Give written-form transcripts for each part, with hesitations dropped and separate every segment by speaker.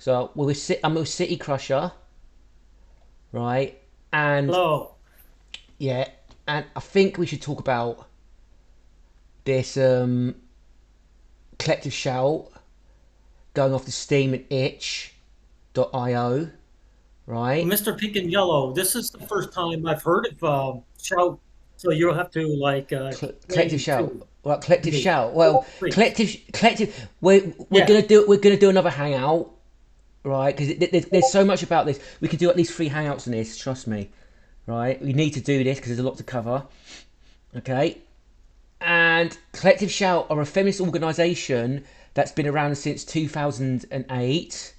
Speaker 1: So I'm a City Crusher, right? And
Speaker 2: Hello.
Speaker 1: yeah, and I think we should talk about this collective shout going off the Steam and itch.io,
Speaker 2: Well,
Speaker 1: right?
Speaker 2: Mr. Pink and Yellow, this is the first time I've heard of Shout, so you'll have to
Speaker 1: Collective
Speaker 2: explain
Speaker 1: shout.
Speaker 2: to
Speaker 1: Well, collective
Speaker 2: me,
Speaker 1: shout. Well,
Speaker 2: please.
Speaker 1: collective. We're
Speaker 2: Yeah.
Speaker 1: gonna do another hangout, right? Because there's so much about this. We could do at least 3 hangouts on this. Trust me, right? We need to do this because there's a lot to cover. Okay. And Collective Shout are a feminist organisation that's been around since 2008,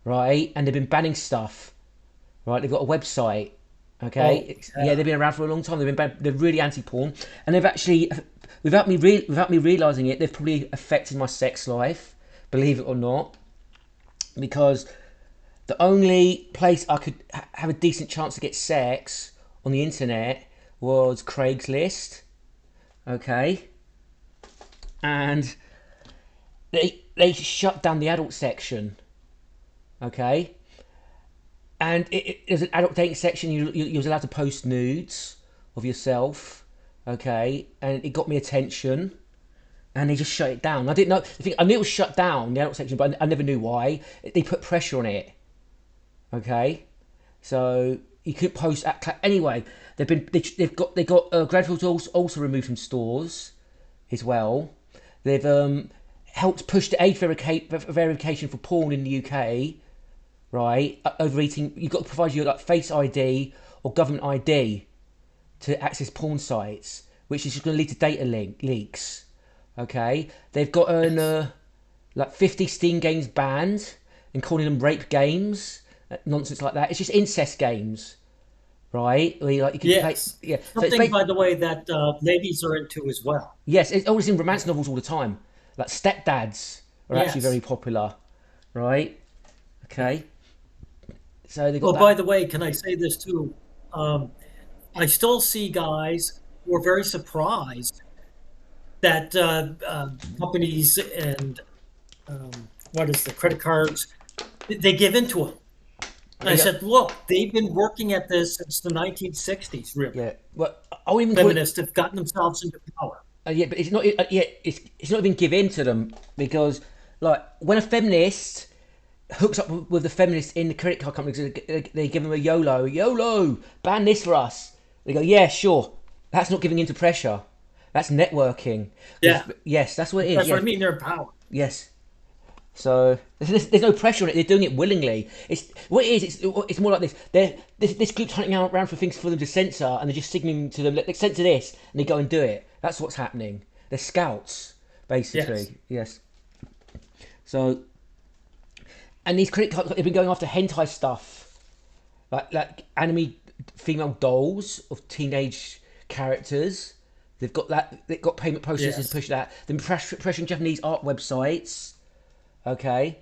Speaker 1: right? And they've been banning stuff, right? They've got a website, okay?
Speaker 2: Oh,
Speaker 1: Yeah, they've
Speaker 2: yeah.
Speaker 1: been around for a long time. They're really anti-porn, and they've actually, without me realising it, they've probably affected my sex life, believe it or not, because the only place I could have a decent chance to get sex on the internet was Craigslist, okay? And they shut down the adult section, okay? And there's an adult dating section. You was allowed to post nudes of yourself, okay? And it got me attention, and they just shut it down. I didn't know. I knew it was shut down the adult section, but I never knew why. They put pressure on it, okay? So you could post anyway. They got gradual also removed from stores as well. They've helped push the age verification for porn in the UK, right? Overeating, you've got to provide your like Face ID or government ID to access porn sites, which is just going to lead to leaks. Okay, they've got an
Speaker 2: Yes.
Speaker 1: like 50 Steam games banned and calling them rape games, nonsense like that. It's just incest games, right? Where you can play,
Speaker 2: Yes.
Speaker 1: yeah. So it's
Speaker 2: Something,
Speaker 1: basically
Speaker 2: by the way, that ladies are into as well.
Speaker 1: yes, it's always in romance
Speaker 2: Yeah.
Speaker 1: novels all the time. Like stepdads are actually very
Speaker 2: Yes.
Speaker 1: popular, right?
Speaker 2: Yeah.
Speaker 1: Okay, so they got
Speaker 2: Well, by
Speaker 1: that.
Speaker 2: the way, can I say this too? Um, I still see guys who are very surprised that companies and what is the credit cards, they give into them. And I
Speaker 1: They go,
Speaker 2: said, look, they've been working at this since the 1960s, really.
Speaker 1: yeah. Well, I won't even call it.
Speaker 2: Feminists have gotten themselves into power.
Speaker 1: Yeah, but it's not. Yeah, it's not even give in to them because like when a feminist hooks up with the feminist in the credit card company, they give them a YOLO, ban this for us. They go, yeah, sure. That's not giving in to pressure. That's networking. Because
Speaker 2: Yeah,
Speaker 1: yes, that's what it is.
Speaker 2: that's what I
Speaker 1: Yes,
Speaker 2: mean. They're in power.
Speaker 1: yes. So there's no pressure on it. They're doing it willingly. It's what it is. It's more like this. This group's hunting around for things for them to censor, and they're just signaling to them, let's censor this, and they go and do it. That's what's happening. They're scouts,
Speaker 2: Yes.
Speaker 1: basically. Yes. So and these credit cards, they've been going after hentai stuff, like anime female dolls of teenage characters. They've got that. They've got payment processors to
Speaker 2: Yes.
Speaker 1: push that. They've been pressuring Japanese art websites. Okay,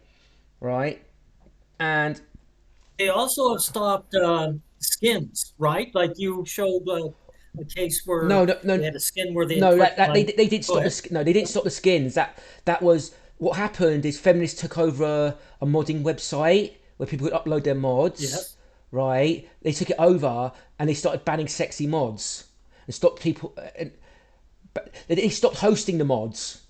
Speaker 1: right, and
Speaker 2: They also have stopped skins, right? Like you showed a case
Speaker 1: no,
Speaker 2: where
Speaker 1: no, no,
Speaker 2: they had a skin where they
Speaker 1: no.
Speaker 2: inflict
Speaker 1: They
Speaker 2: on.
Speaker 1: they didn't
Speaker 2: Go
Speaker 1: stop
Speaker 2: ahead.
Speaker 1: no, they didn't stop the skins. That was what happened. Is feminists took over a modding website where people could upload their mods,
Speaker 2: Yes.
Speaker 1: right? They took it over and they started banning sexy mods and stopped people. And they stopped hosting the mods,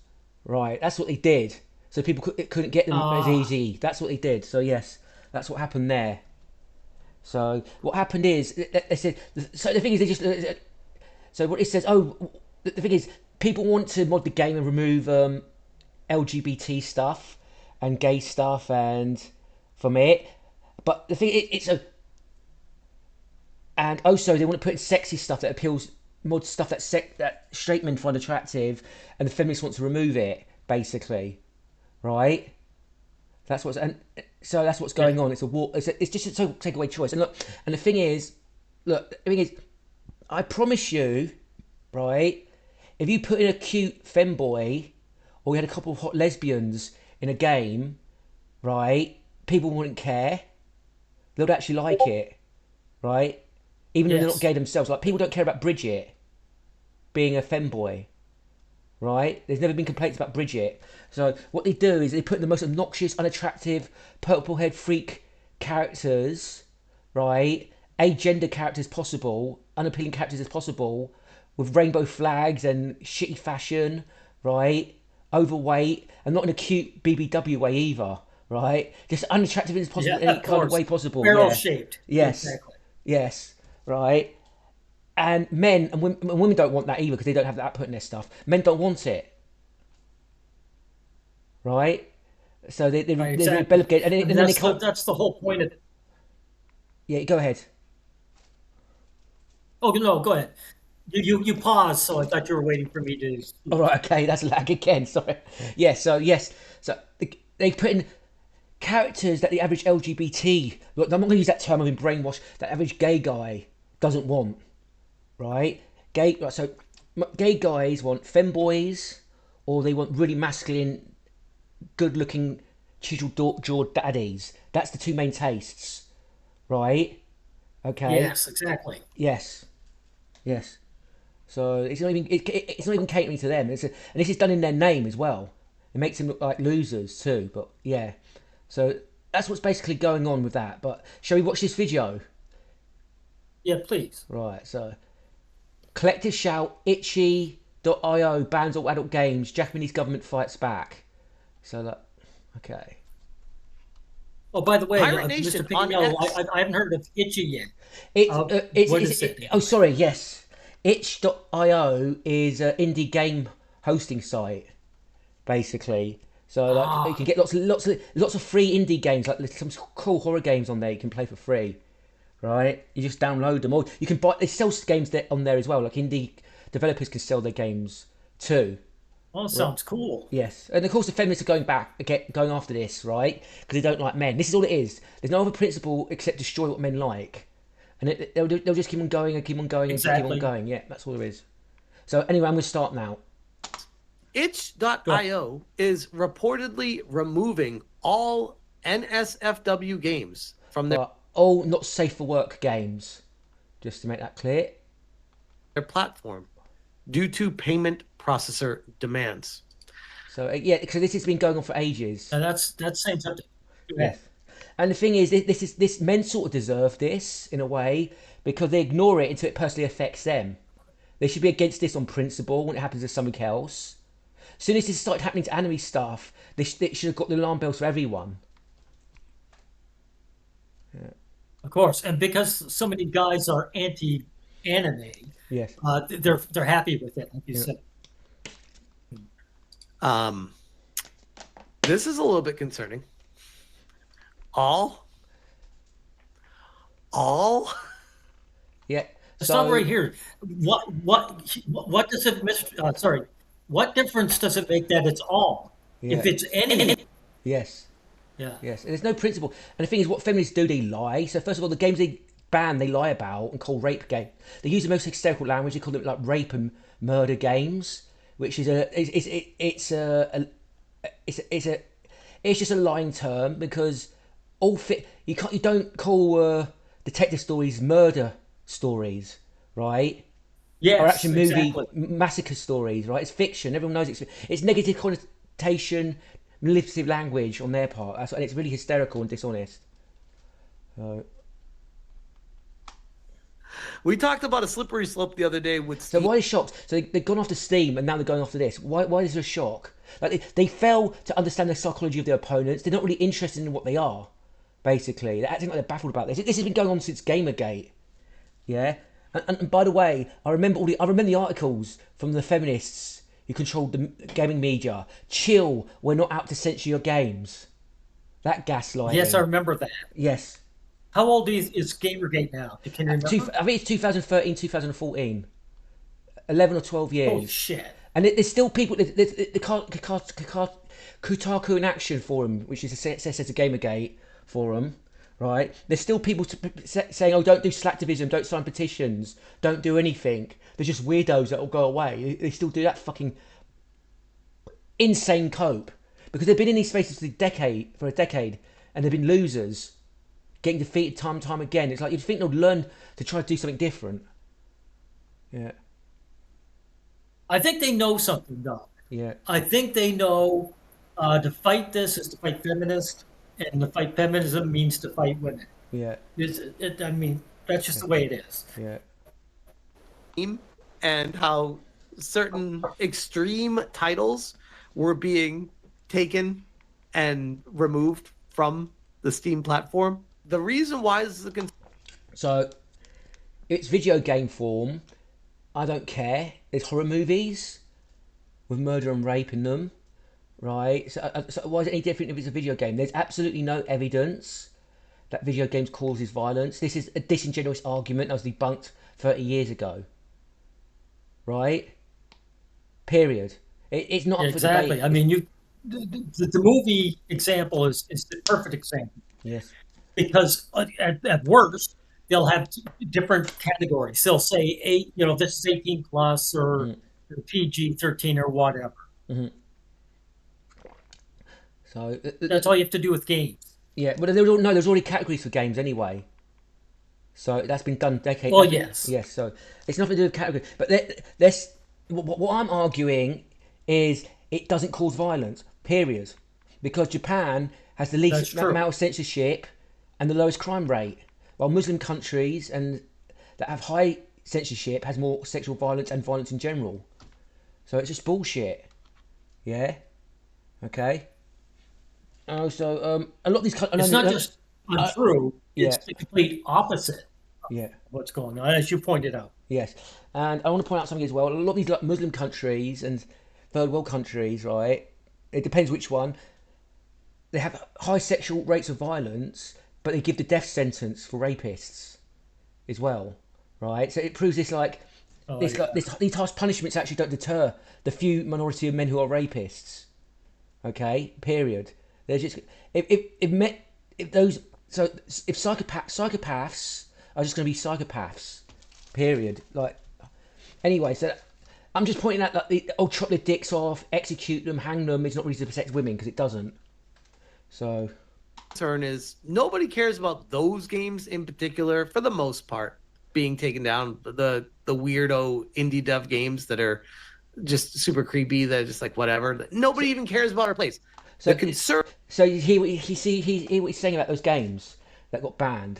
Speaker 1: right? That's what they did. So people couldn't get them as
Speaker 2: Ah,
Speaker 1: easy. That's what they did. So yes, that's what happened there. So what happened is they said. So the thing is, they just so what it says. Oh, the thing is, people want to mod the game and remove LGBT stuff and gay stuff and from it. But the thing it's a and also they want to put in sexy stuff that appeals mod stuff that straight men find attractive, and the feminists want to remove it basically, right? That's what's and so that's what's
Speaker 2: yeah.
Speaker 1: going on. It's a war. It's just a total takeaway choice. And look, and the thing is, look, the thing is, I promise you, right? If you put in a cute femboy, or we had a couple of hot lesbians in a game, right? People wouldn't care. They'd actually like it, right? Even though they're not
Speaker 2: Yes.
Speaker 1: gay themselves. Like people don't care about Bridget being a femboy, right? There's never been complaints about Bridget. So what they do is they put the most obnoxious, unattractive, purple-haired freak characters, right? Agender characters possible, unappealing characters as possible, with rainbow flags and shitty fashion, right? Overweight, and not in a cute BBW way either, right? Just unattractive as possible
Speaker 2: Yeah,
Speaker 1: in any
Speaker 2: of
Speaker 1: kind of
Speaker 2: course.
Speaker 1: way possible.
Speaker 2: Barrel
Speaker 1: Yeah.
Speaker 2: shaped.
Speaker 1: Yes.
Speaker 2: Exactly.
Speaker 1: Yes. Right. And men and women don't want that either because they don't have that put in their stuff. Men don't want it, right? So
Speaker 2: Right,
Speaker 1: they rebel
Speaker 2: exactly.
Speaker 1: against,
Speaker 2: I mean,
Speaker 1: and then they can't.
Speaker 2: that's the whole point of.
Speaker 1: Yeah, go ahead.
Speaker 2: Oh no, go ahead. You paused, so I thought you were waiting for me to
Speaker 1: All
Speaker 2: speak.
Speaker 1: right, okay, that's lag again. Sorry. Yes, so they put in characters that the average LGBT. Look, I'm not going to use that term. I've been brainwashed. That average gay guy doesn't want, right? Gay. Right, so gay guys want femboys, or they want really masculine, good-looking, chiseled-jawed daddies. That's the two main tastes, right? Okay.
Speaker 2: Yes, exactly.
Speaker 1: Yes. Yes. So it's not even catering to them. And this is done in their name as well. It makes them look like losers too. But yeah, so that's what's basically going on with that. But shall we watch this video?
Speaker 2: Yeah, please.
Speaker 1: Right. So collective shout itchy.io bans all adult games. Japanese government fights back. So that okay.
Speaker 2: Oh, by the way,
Speaker 3: Pirate
Speaker 2: Mr.
Speaker 3: Nation on
Speaker 2: Pigno,
Speaker 3: X.
Speaker 2: I haven't heard of Itchy yet. What is it?
Speaker 1: Oh, sorry. Yes, itch.io is an indie game hosting site, basically. So like you can
Speaker 2: Ah,
Speaker 1: get lots of free indie games, like there's some cool horror games on there you can play for free, right? You just download them, or you can buy. They sell games there on there as well. Like indie developers can sell their games too.
Speaker 2: well, sounds cool.
Speaker 1: Yes, and of course the feminists are going after this, right? Because they don't like men. This is all it is. There's no other principle except destroy what men like, and they'll just keep on going and keep on going and keep on
Speaker 2: Exactly.
Speaker 1: going. Yeah, that's all there is. So anyway, I'm going to start now.
Speaker 2: Go ahead.
Speaker 3: Itch.io is reportedly removing all NSFW games from
Speaker 1: Right, all not safe for work games, just to make that clear.
Speaker 3: their platform due to payment processor demands.
Speaker 1: So yeah, because this has been going on for ages.
Speaker 2: And that's same subject. Go
Speaker 1: Yes,
Speaker 2: ahead.
Speaker 1: and the thing is, this men sort of deserve this in a way because they ignore it until it personally affects them. They should be against this on principle when it happens to something else. As soon as this started happening to anime stuff, they should have got the alarm bells for everyone.
Speaker 2: Of course, and because so many guys are anti-anime,
Speaker 1: Yes.
Speaker 2: they're happy with it, like you
Speaker 1: Yeah.
Speaker 2: said.
Speaker 3: Um, this is a little bit concerning. All, all.
Speaker 1: Yeah.
Speaker 2: Stop
Speaker 1: So
Speaker 2: right here. What does it sorry, what difference does it make that it's all?
Speaker 1: yeah.
Speaker 2: If it's any,
Speaker 1: Yes.
Speaker 2: yeah,
Speaker 1: Yes, and there's no principle. And the thing is, what feminists do, they lie. So first of all, the games they ban, they lie about and call rape game. They use the most hysterical language. They call them like rape and murder games, which is it's just a lying term because you don't call detective stories murder stories, right? Or
Speaker 2: yes,
Speaker 1: action movie
Speaker 2: exactly.
Speaker 1: massacre stories, right? It's fiction. Everyone knows it's negative connotation, manipulative language on their part, and it's really hysterical and dishonest.
Speaker 3: We talked about a slippery slope the other day with
Speaker 1: So
Speaker 3: Steve.
Speaker 1: why is shocked? So they've gone after Steam and now they're going after this. Why is there a shock? Like they fail to understand the psychology of their opponents. They're not really interested in what they are. Basically, they're acting like they're baffled about this. This has been going on since Gamergate. Yeah, and by the way, I remember the articles from the feminists who controlled the gaming media. Chill, we're not out to censor your games. That
Speaker 2: Yes, I
Speaker 1: gaslighting.
Speaker 2: remember that.
Speaker 1: Yes,
Speaker 2: How old is Gamergate now? Can you remember?
Speaker 1: I think it's 2013, 2014. 11 or 12
Speaker 2: Holy
Speaker 1: years.
Speaker 2: shit.
Speaker 1: And there's still people. The Kotaku in Action forum, which is says it's a Gamergate forum, right? There's still people saying, "Oh, don't do slacktivism, don't sign petitions, don't do anything." They're just weirdos that will go away. They still do that fucking insane cope because they've been in these spaces for a decade, and they've been losers, getting defeated time and time again. It's like you'd think they'd learn to try to do something different. Yeah.
Speaker 2: I think they know something though.
Speaker 1: Yeah.
Speaker 2: I think they know to fight this is to fight feminist, and to fight feminism means to fight women.
Speaker 1: Yeah.
Speaker 2: I mean, that's just the way it is.
Speaker 1: Yeah.
Speaker 3: And how certain extreme titles were being taken and removed from the Steam platform. The reason why this is a
Speaker 1: So it's video game form. I don't care. There's horror movies with murder and rape in them, right? So why is it any different if it's a video game? There's absolutely no evidence that video games causes violence. This is a disingenuous argument that was debunked 30 years ago, right? Period. It's not up for
Speaker 2: Exactly.
Speaker 1: debate.
Speaker 2: I mean, the movie example is the perfect example.
Speaker 1: Yes.
Speaker 2: Because at worst, they'll have different categories. They'll say, this is 18 plus or PG-13 or whatever.
Speaker 1: So
Speaker 2: that's all you have to do with games.
Speaker 1: Yeah, but there's already categories for games anyway. So that's been done decades.
Speaker 2: Well, yes.
Speaker 1: Yes, so it's nothing to do with category. But there's what I'm arguing is it doesn't cause violence, period. Because Japan has the least amount of censorship and the lowest crime rate, while Muslim countries and that have high censorship has more sexual violence and violence in general. So it's just bullshit. Yeah. Okay. Oh, so a lot of these.
Speaker 2: It's not just untrue. It's the complete opposite.
Speaker 1: Yeah.
Speaker 2: What's going on, as you pointed out.
Speaker 1: Yes, and I want to point out something as well. A lot of these like Muslim countries and third world countries, right? It depends which one. They have high sexual rates of violence, but they give the death sentence for rapists as well, right? So it proves this like these harsh punishments actually don't deter the few minority of men who are rapists. Okay, period. There's just if psychopaths are just going to be psychopaths, period. Like anyway, so I'm just pointing out that the old chop their dicks off, execute them, hang them is not really to protect women because it doesn't. So
Speaker 3: concern is nobody cares about those games in particular for the most part being taken down. The weirdo indie dev games that are just super creepy, that are just like whatever. Nobody even cares about our place.
Speaker 1: So you hear what he's saying about those games that got banned,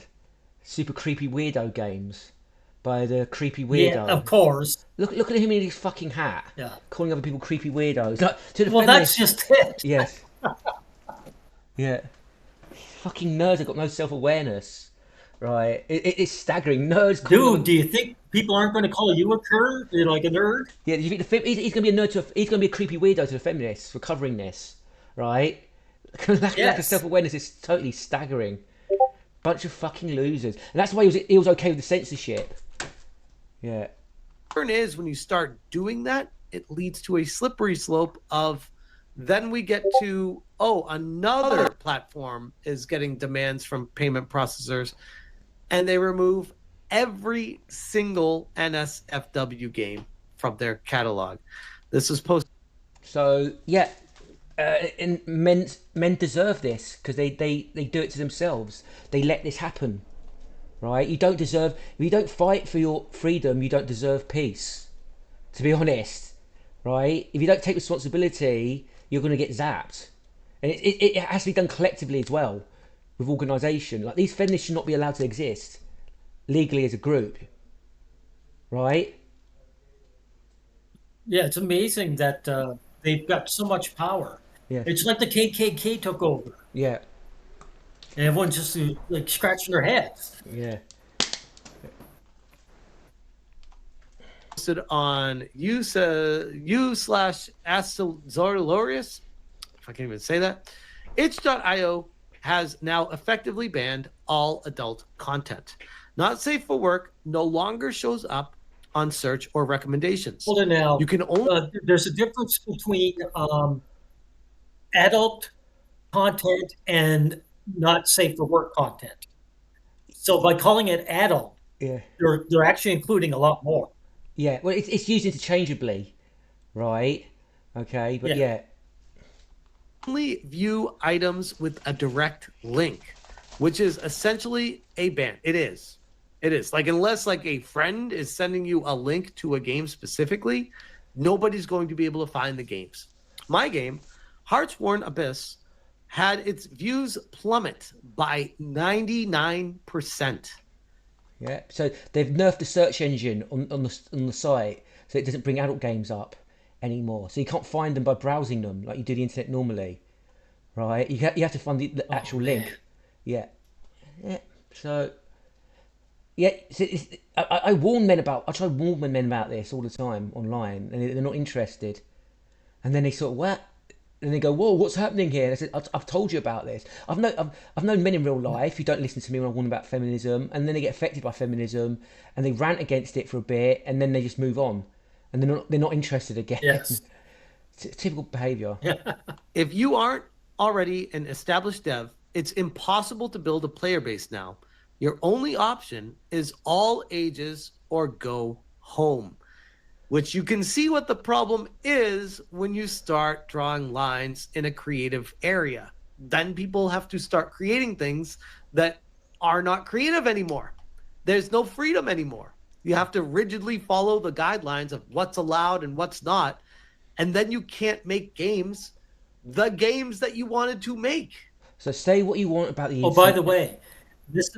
Speaker 1: super creepy weirdo games by the creepy weirdo.
Speaker 2: Yeah, of course.
Speaker 1: Look at him in his fucking hat.
Speaker 2: Yeah.
Speaker 1: Calling other people creepy weirdos. Like,
Speaker 2: that's just it.
Speaker 1: Yes. Yeah. Fucking nerds have got no self-awareness. Right. It's staggering. Nerds.
Speaker 2: Dude, do you think people aren't going to call you a nerd? You're like a nerd?
Speaker 1: Yeah. Do you think he's going to be a nerd he's going to be a creepy weirdo to the feminists for covering this? Right. Lack of self-awareness is totally staggering. Bunch of fucking losers, and that's why he was okay with the censorship. Yeah.
Speaker 3: The turn is when you start doing that, it leads to a slippery slope of then we get to another platform is getting demands from payment processors, and they remove every single NSFW game from their catalog. This was posted. So
Speaker 1: yeah. And men deserve this because they do it to themselves. They let this happen, right? If you don't fight for your freedom, you don't deserve peace, to be honest, right? If you don't take responsibility, you're going to get zapped. And it has to be done collectively as well, with organisation. Like these feminists should not be allowed to exist legally as a group, right?
Speaker 2: Yeah, it's amazing that they've got so much power.
Speaker 1: Yeah.
Speaker 2: It's like the KKK took over.
Speaker 1: Yeah.
Speaker 2: And everyone's just like scratching their heads.
Speaker 1: Yeah.
Speaker 3: Posted on u/Astelzorlorius, if I can even say that. Itch.io has now effectively banned all adult content. Not safe for work no longer shows up on search or recommendations.
Speaker 2: Hold on now.
Speaker 3: You can only
Speaker 2: there's a difference between adult content and not safe for work content. So by calling it adult, they're actually including a lot more.
Speaker 1: Yeah, well, it's used interchangeably, right? Okay, but yeah.
Speaker 3: Only view items with a direct link, which is essentially a ban. It is like unless like a friend is sending you a link to a game specifically, nobody's going to be able to find the games. My game, Heartsworn Abyss, had its views plummet by 99%.
Speaker 1: Yeah, so they've nerfed the search engine on the site, so it doesn't bring adult games up anymore. So you can't find them by browsing them like you do the internet normally, right? You have to find the actual link. Yeah, yeah. So yeah, I warn men about. I try to warn men about this all the time online, and they're not interested. And then they sort of what? And they go, "Whoa, what's happening here?" And I said, "I've told you about this. I've known men in real life who don't listen to me when I warn about feminism, and then they get affected by feminism, and they rant against it for a bit, and then they just move on, and they're not interested again."
Speaker 2: Yes.
Speaker 1: It's typical behaviour.
Speaker 3: If you aren't already an established dev, it's impossible to build a player base now. Your only option is all ages or go home, which you can see what the problem is when you start drawing lines in a creative area. Then people have to start creating things that are not creative anymore. There's no freedom anymore. You have to rigidly follow the guidelines of what's allowed and what's not. And then you can't make games, the games that you wanted to make.
Speaker 1: So say what you want about the.
Speaker 2: Oh, by the way, this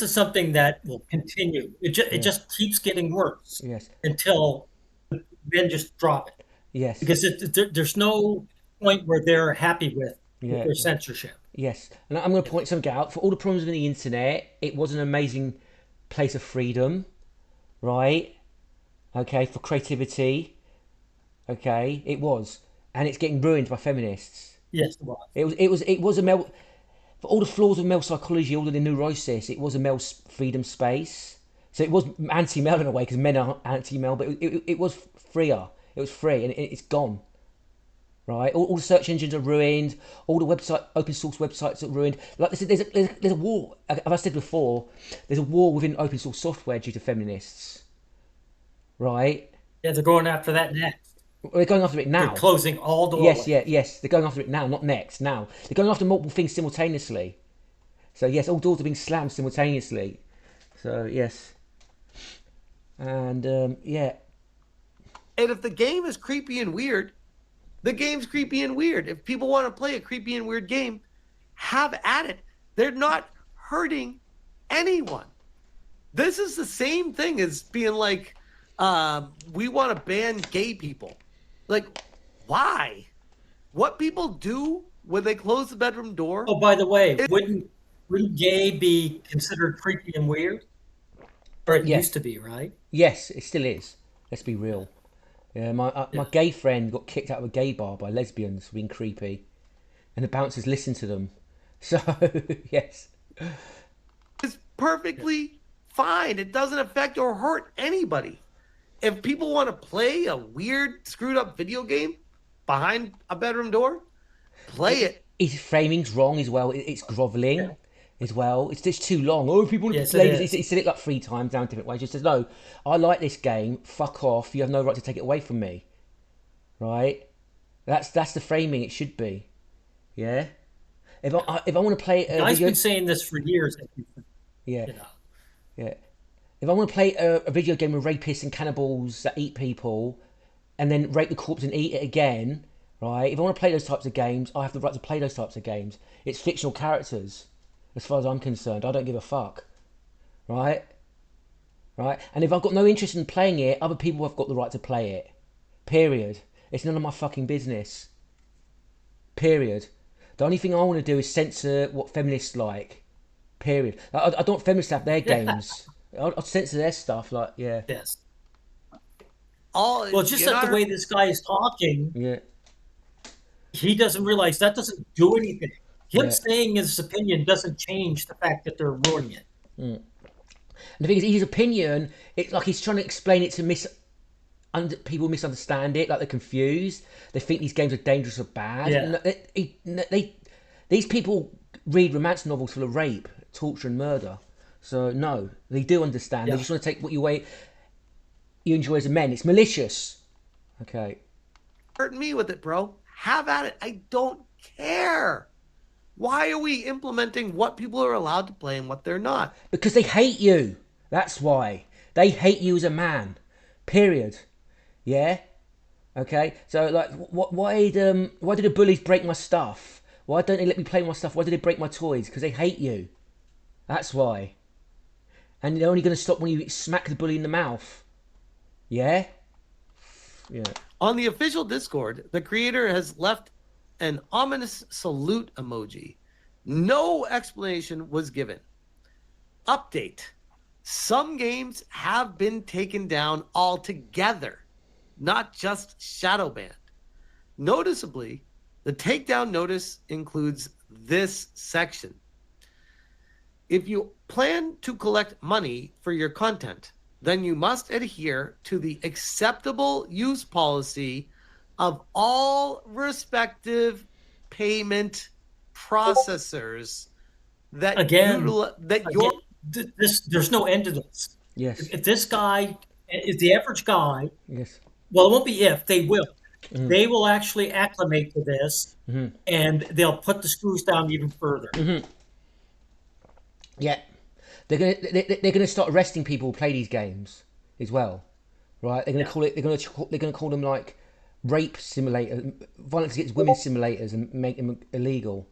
Speaker 2: is something that will continue. It just keeps getting worse.
Speaker 1: Yes.
Speaker 2: Until men just drop it.
Speaker 1: Yes.
Speaker 2: Because there's no point where they're happy with their censorship.
Speaker 1: Yes, and I'm going to point something out. For all the problems with the internet, it was an amazing place of freedom, right? Okay, for creativity. Okay, it was, and it's getting ruined by feminists.
Speaker 2: Yes,
Speaker 1: It was a male. For all the flaws of male psychology, all of the neurosis, it was a male freedom space. So it was anti-male in a way because men are anti-male, but it was freer. It was free, and it's gone. Right, all the search engines are ruined. All the open source websites are ruined. Like there's a war. As I said before, there's a war within open source software due to feminists. Right?
Speaker 2: Yeah, they're going after that next.
Speaker 1: They're going after it now.
Speaker 2: They're closing all doors.
Speaker 1: Yes. They're going after it now, not next. Now they're going after multiple things simultaneously. So yes, all doors are being slammed simultaneously. So yes, and yeah.
Speaker 3: And if the game is creepy and weird, the game's creepy and weird. If people want to play a creepy and weird game, have at it. They're not hurting anyone. This is the same thing as being like, we want to ban gay people. Like, why? What people do when they close the bedroom door?
Speaker 2: Oh, by the way, wouldn't gay be considered creepy and weird? Or it used to be, right?
Speaker 1: Yes, it still is. Let's be real. Yeah, my gay friend got kicked out of a gay bar by lesbians for being creepy, and the bouncers listened to them. So yes,
Speaker 3: it's perfectly fine. It doesn't affect or hurt anybody. If people want to play a weird, screwed up video game behind a bedroom door, play it.
Speaker 1: His framing's wrong as well. It's grovelling as well. It's just too long. Oh, people want to play this. He said it like 3 times down different ways. He just says, no, I like this game. Fuck off. You have no right to take it away from me. Right? That's the framing it should be. Yeah? If I want to play
Speaker 2: I've been saying this for years.
Speaker 1: Yeah. Yeah. If I want to play a video game with rapists and cannibals that eat people and then rape the corpse and eat it again, right? If I want to play those types of games, I have the right to play those types of games. It's fictional characters, as far as I'm concerned. I don't give a fuck. Right? Right? And if I've got no interest in playing it, other people have got the right to play it. Period. It's none of my fucking business. Period. The only thing I want to do is censor what feminists like. Period. I don't want feminists to have their games. I'll censor their stuff, like, yeah.
Speaker 2: Yes. Well, just like the way this guy is talking, he doesn't realize that doesn't do anything. Him saying his opinion doesn't change the fact that they're ruining it.
Speaker 1: And the thing is, his opinion, it's like he's trying to explain it to people misunderstand it, like they're confused. They think these games are dangerous or bad.
Speaker 2: Yeah.
Speaker 1: These people read romance novels full of rape, torture and murder. So no, they do understand. They just want to take what you enjoy as a man. It's malicious. Okay.
Speaker 3: Hurting me with it, bro. Have at it. I don't care. Why are we implementing what people are allowed to play and what they're not?
Speaker 1: Because they hate you. That's why. They hate you as a man. Period. Yeah. Okay. So like, why did the bullies break my stuff? Why don't they let me play my stuff? Why did they break my toys? Because they hate you. That's why. And they're only going to stop when you smack the bully in the mouth. Yeah. Yeah.
Speaker 3: On the official Discord, the creator has left an ominous salute emoji. No explanation was given. Update. Some games have been taken down altogether, not just shadow banned. Noticeably, the takedown notice includes this section. If you plan to collect money for your content, then you must adhere to the acceptable use policy of all respective payment processors that
Speaker 2: Again,
Speaker 3: your
Speaker 2: there's no end to this.
Speaker 1: Yes.
Speaker 2: If this guy is the average guy,
Speaker 1: Yes.
Speaker 2: well, it won't be if, they will. They will actually acclimate to this, and they'll put the screws down even further.
Speaker 1: Yeah. They're gonna start arresting people who play these games as well, right? They're gonna call it. They're gonna call them like rape simulator, violence against women simulators, and make them illegal.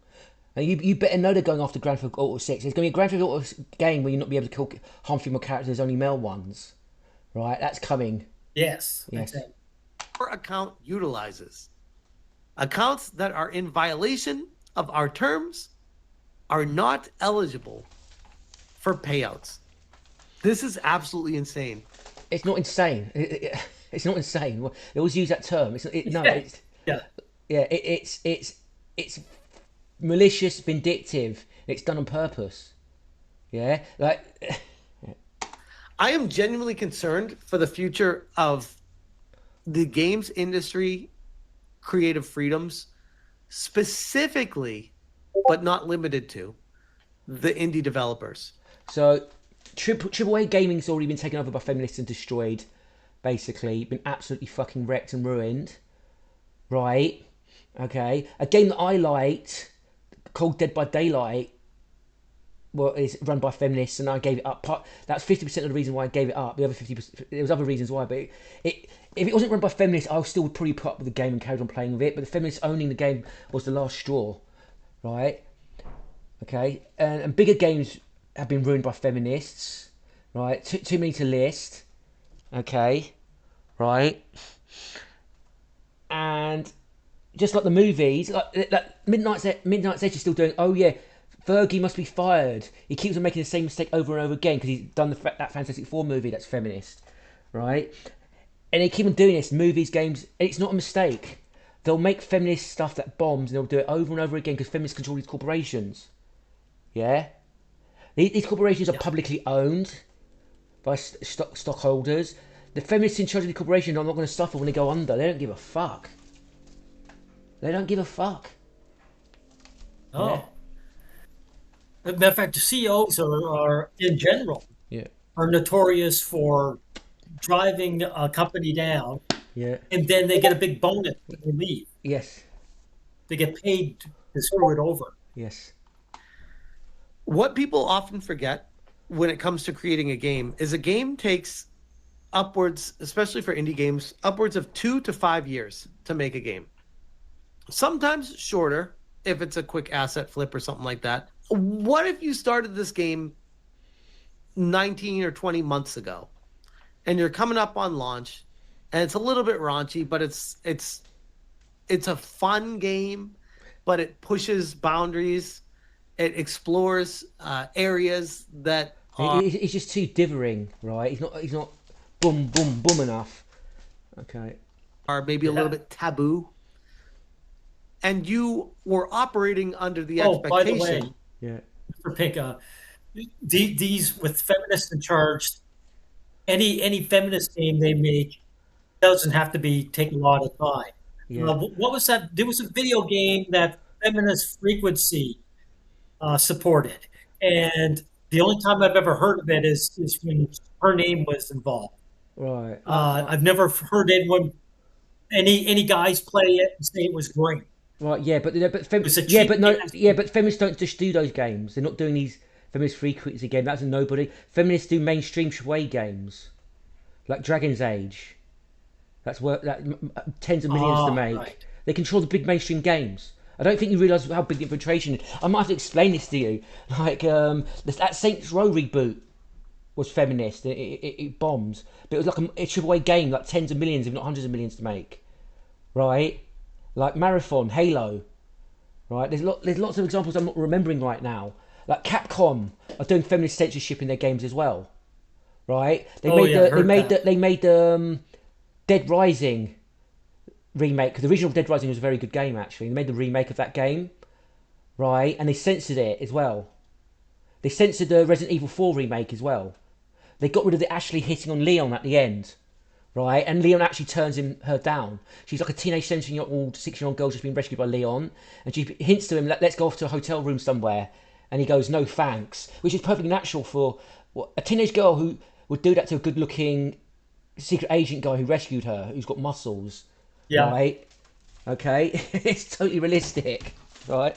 Speaker 1: And you better know they're going after Grand Theft Auto 6. There's going to be a Grand Theft Auto game where you're not be able to kill harm female characters, only male ones, right? That's coming.
Speaker 2: Yes.
Speaker 1: Yes.
Speaker 3: Your account utilizes. Accounts that are in violation of our terms are not eligible for payouts. This is absolutely insane.
Speaker 1: It's not insane. It's not insane. They always use that term. It's malicious, vindictive. It's done on purpose. Yeah, like.
Speaker 3: I am genuinely concerned for the future of the games industry, creative freedoms, specifically, but not limited to, the indie developers.
Speaker 1: So, AAA gaming's already been taken over by feminists and destroyed, basically. Been absolutely fucking wrecked and ruined. Right? Okay. A game that I liked, called Dead by Daylight, is run by feminists, and I gave it up. That's 50% of the reason why I gave it up. The other 50%, there was other reasons why, but if it wasn't run by feminists, I still would probably put up with the game and carried on playing with it. But the feminists owning the game was the last straw, right? Okay, and bigger games have been ruined by feminists, right? Too many to list, okay, right? And just like the movies, like Midnight's Edge is still doing. Oh yeah, Fergie must be fired. He keeps on making the same mistake over and over again because he's done that Fantastic Four movie that's feminist, right? And they keep on doing this, movies, games. And it's not a mistake. They'll make feminist stuff that bombs, and they'll do it over and over again because feminists control these corporations. Yeah, these corporations are publicly owned by stockholders. The feminists in charge of the corporation are not going to suffer when they go under. They don't give a fuck. They don't give a fuck.
Speaker 2: Oh.
Speaker 1: Yeah.
Speaker 2: As a matter of fact, the CEOs are in general,
Speaker 1: Yeah.
Speaker 2: are notorious for driving a company down,
Speaker 1: Yeah.
Speaker 2: and then they get a big bonus when they leave.
Speaker 1: Yes.
Speaker 2: They get paid to screw it over.
Speaker 1: Yes.
Speaker 3: What people often forget when it comes to creating a game is a game takes upwards, especially for indie games, upwards of 2 to 5 years to make a game. Sometimes shorter if it's a quick asset flip or something like that. What if you started this game 19 or 20 months ago and you're coming up on launch and it's a little bit raunchy, but it's a fun game, but it pushes boundaries. It explores areas that
Speaker 1: He's just too dithering, right? He's not boom boom boom enough. Okay.
Speaker 3: are maybe a little bit taboo. And you were operating under the
Speaker 2: Oh, by the
Speaker 3: expectation.
Speaker 2: way,
Speaker 1: Yeah.
Speaker 2: Mr. Pink, these with feminists in charge, any feminist game they make doesn't have to be take a lot of time.
Speaker 1: Yeah.
Speaker 2: What was that? There was a video game that Feminist Frequency supported, and the only time I've ever heard of it is when her name was involved.
Speaker 1: Right.
Speaker 2: I've never heard any guys play it and say it was great.
Speaker 1: Right. Yeah. But
Speaker 2: was a
Speaker 1: yeah.
Speaker 2: cheap
Speaker 1: But no.
Speaker 2: game.
Speaker 1: Yeah. But feminists don't just do those games. They're not doing these feminist frequency games. That's a nobody. Feminists do mainstream AAA games, like Dragon's Age. That's worth tens of millions to make.
Speaker 2: Right.
Speaker 1: They control the big mainstream games. I don't think you realise how big the infiltration is. I might have to explain this to you. Like that Saints Row reboot was feminist. It bombs, but it was like a triple A game, like tens of millions, if not hundreds of millions to make. Right? Like Marathon, Halo. Right? There's lots of examples I'm not remembering right now. Like Capcom are doing feminist censorship in their games as well. Right? They made Dead Rising remake, because the original Dead Rising was a very good game actually. They made the remake of that game, right? And they censored it as well. They censored the Resident Evil 4 remake as well. They got rid of the Ashley hitting on Leon at the end, right? And Leon actually turns her down. She's like a teenage 17-year-old, 6-year-old girl just being rescued by Leon, and she hints to him, let's go off to a hotel room somewhere, and he goes, no thanks, which is perfectly natural for a teenage girl who would do that to a good-looking secret agent guy who rescued her, who's got muscles.
Speaker 2: Yeah.
Speaker 1: Right? Okay? It's totally realistic. Right?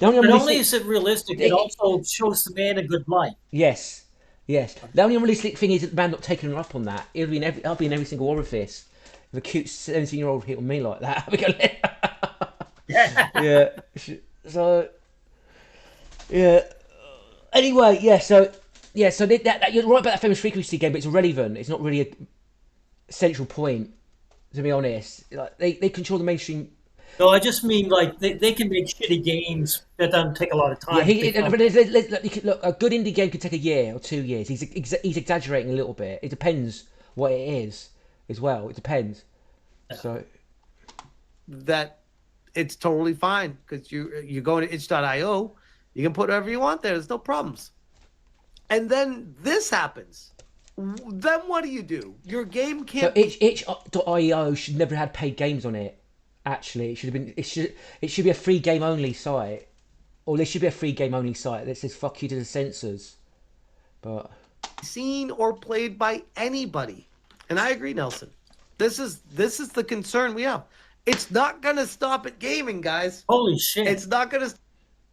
Speaker 2: Not only is it realistic, it also shows the man a good life.
Speaker 1: Yes. Yes. The only unrealistic thing is that the man not taking her up on that. I'll be in every single orifice. If a cute 17-year-old hit on me like that, I'll be going, yeah. So, yeah. Anyway, so you're right about that famous frequency game, but it's irrelevant. It's not really a central point, to be honest. Like they control the mainstream.
Speaker 2: No, I just mean like they can make shitty games that don't take a lot of time.
Speaker 1: Yeah, but look, a good indie game could take a year or 2 years. He's exaggerating a little bit. It depends what it is as well. It depends. Yeah. So
Speaker 3: that it's totally fine, because you go to itch.io, you can put whatever you want there. There's no problems. And then this happens. Then what do? Your game can't.
Speaker 1: So itch.io should never have had paid games on it. Actually, it should have been. It should be a free game only site, or there should be a free game only site that says "fuck you" to the censors. But
Speaker 3: seen or played by anybody, and I agree, Nelson. This is the concern we have. It's not gonna stop at gaming, guys.
Speaker 2: Holy shit!
Speaker 3: It's not gonna